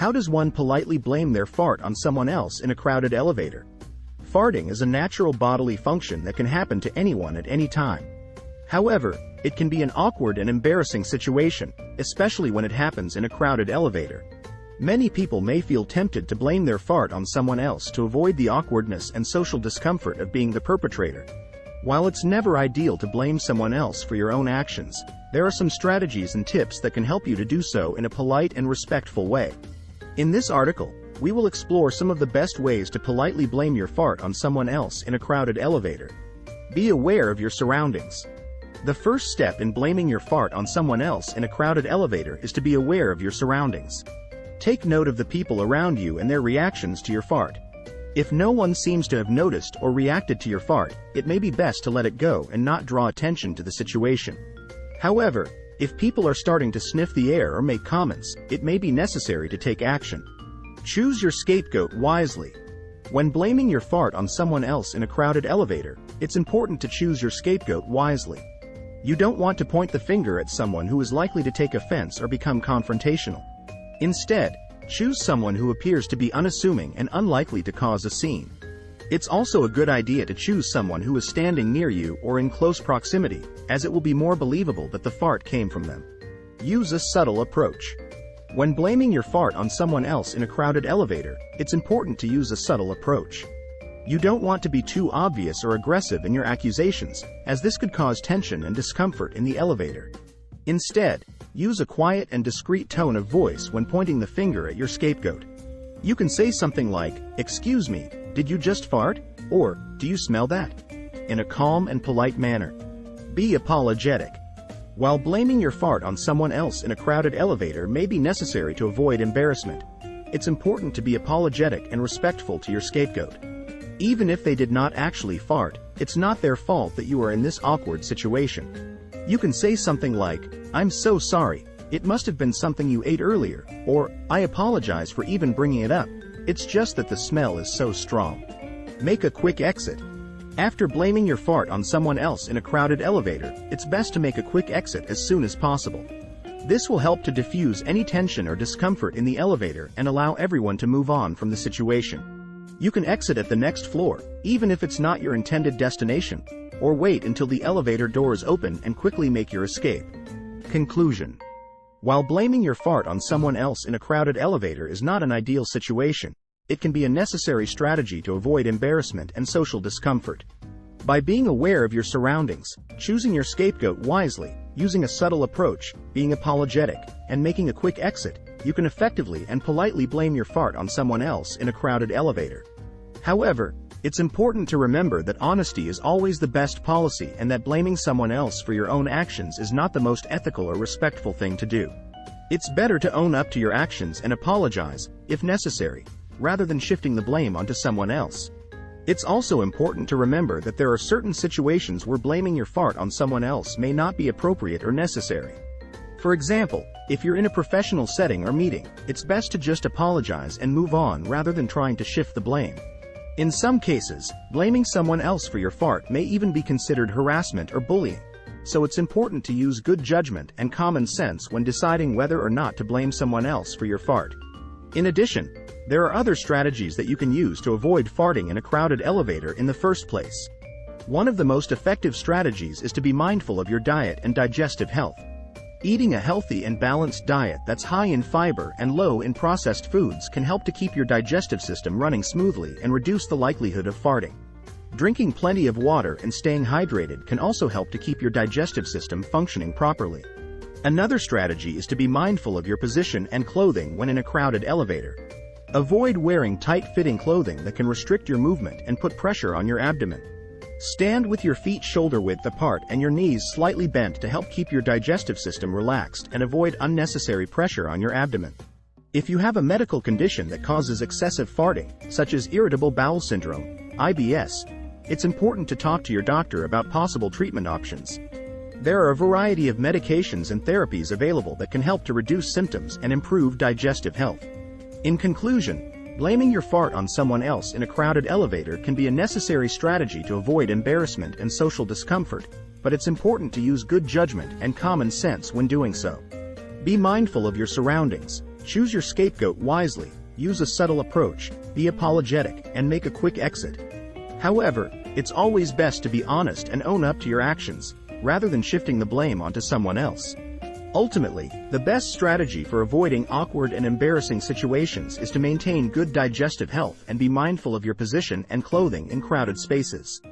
How does one politely blame their fart on someone else in a crowded elevator? Farting is a natural bodily function that can happen to anyone at any time. However, it can be an awkward and embarrassing situation, especially when it happens in a crowded elevator. Many people may feel tempted to blame their fart on someone else to avoid the awkwardness and social discomfort of being the perpetrator. While it's never ideal to blame someone else for your own actions, there are some strategies and tips that can help you to do so in a polite and respectful way. In this article, we will explore some of the best ways to politely blame your fart on someone else in a crowded elevator. Be aware of your surroundings. The first step in blaming your fart on someone else in a crowded elevator is to be aware of your surroundings. Take note of the people around you and their reactions to your fart. If no one seems to have noticed or reacted to your fart, it may be best to let it go and not draw attention to the situation. However, if people are starting to sniff the air or make comments, it may be necessary to take action. Choose your scapegoat wisely. When blaming your fart on someone else in a crowded elevator, it's important to choose your scapegoat wisely. You don't want to point the finger at someone who is likely to take offense or become confrontational. Instead, choose someone who appears to be unassuming and unlikely to cause a scene. It's also a good idea to choose someone who is standing near you or in close proximity, as it will be more believable that the fart came from them. Use a subtle approach. When blaming your fart on someone else in a crowded elevator, it's important to use a subtle approach. You don't want to be too obvious or aggressive in your accusations, as this could cause tension and discomfort in the elevator. Instead, use a quiet and discreet tone of voice when pointing the finger at your scapegoat. You can say something like, "Excuse me, did you just fart?" or "Do you smell that?" in a calm and polite manner. Be apologetic. While blaming your fart on someone else in a crowded elevator may be necessary to avoid embarrassment, it's important to be apologetic and respectful to your scapegoat. Even if they did not actually fart, it's not their fault that you are in this awkward situation. You can say something like, "I'm so sorry, it must have been something you ate earlier," or "I apologize for even bringing it up, it's just that the smell is so strong." Make a quick exit. After blaming your fart on someone else in a crowded elevator, it's best to make a quick exit as soon as possible. This will help to diffuse any tension or discomfort in the elevator and allow everyone to move on from the situation. You can exit at the next floor, even if it's not your intended destination, or wait until the elevator doors open and quickly make your escape. Conclusion. While blaming your fart on someone else in a crowded elevator is not an ideal situation, it can be a necessary strategy to avoid embarrassment and social discomfort. By being aware of your surroundings, choosing your scapegoat wisely, using a subtle approach, being apologetic, and making a quick exit, you can effectively and politely blame your fart on someone else in a crowded elevator. However, it's important to remember that honesty is always the best policy and that blaming someone else for your own actions is not the most ethical or respectful thing to do. It's better to own up to your actions and apologize, if necessary, rather than shifting the blame onto someone else. It's also important to remember that there are certain situations where blaming your fart on someone else may not be appropriate or necessary. For example, if you're in a professional setting or meeting, it's best to just apologize and move on rather than trying to shift the blame. In some cases, blaming someone else for your fart may even be considered harassment or bullying, so it's important to use good judgment and common sense when deciding whether or not to blame someone else for your fart. In addition, there are other strategies that you can use to avoid farting in a crowded elevator in the first place. One of the most effective strategies is to be mindful of your diet and digestive health. Eating a healthy and balanced diet that's high in fiber and low in processed foods can help to keep your digestive system running smoothly and reduce the likelihood of farting. Drinking plenty of water and staying hydrated can also help to keep your digestive system functioning properly. Another strategy is to be mindful of your position and clothing when in a crowded elevator. Avoid wearing tight-fitting clothing that can restrict your movement and put pressure on your abdomen. Stand with your feet shoulder-width apart and your knees slightly bent to help keep your digestive system relaxed and avoid unnecessary pressure on your abdomen. If you have a medical condition that causes excessive farting, such as irritable bowel syndrome, IBS, it's important to talk to your doctor about possible treatment options. There are a variety of medications and therapies available that can help to reduce symptoms and improve digestive health. In conclusion, blaming your fart on someone else in a crowded elevator can be a necessary strategy to avoid embarrassment and social discomfort, but it's important to use good judgment and common sense when doing so. Be mindful of your surroundings. Choose your scapegoat wisely, use a subtle approach, be apologetic, and make a quick exit. However, it's always best to be honest and own up to your actions, rather than shifting the blame onto someone else. Ultimately, the best strategy for avoiding awkward and embarrassing situations is to maintain good digestive health and be mindful of your position and clothing in crowded spaces.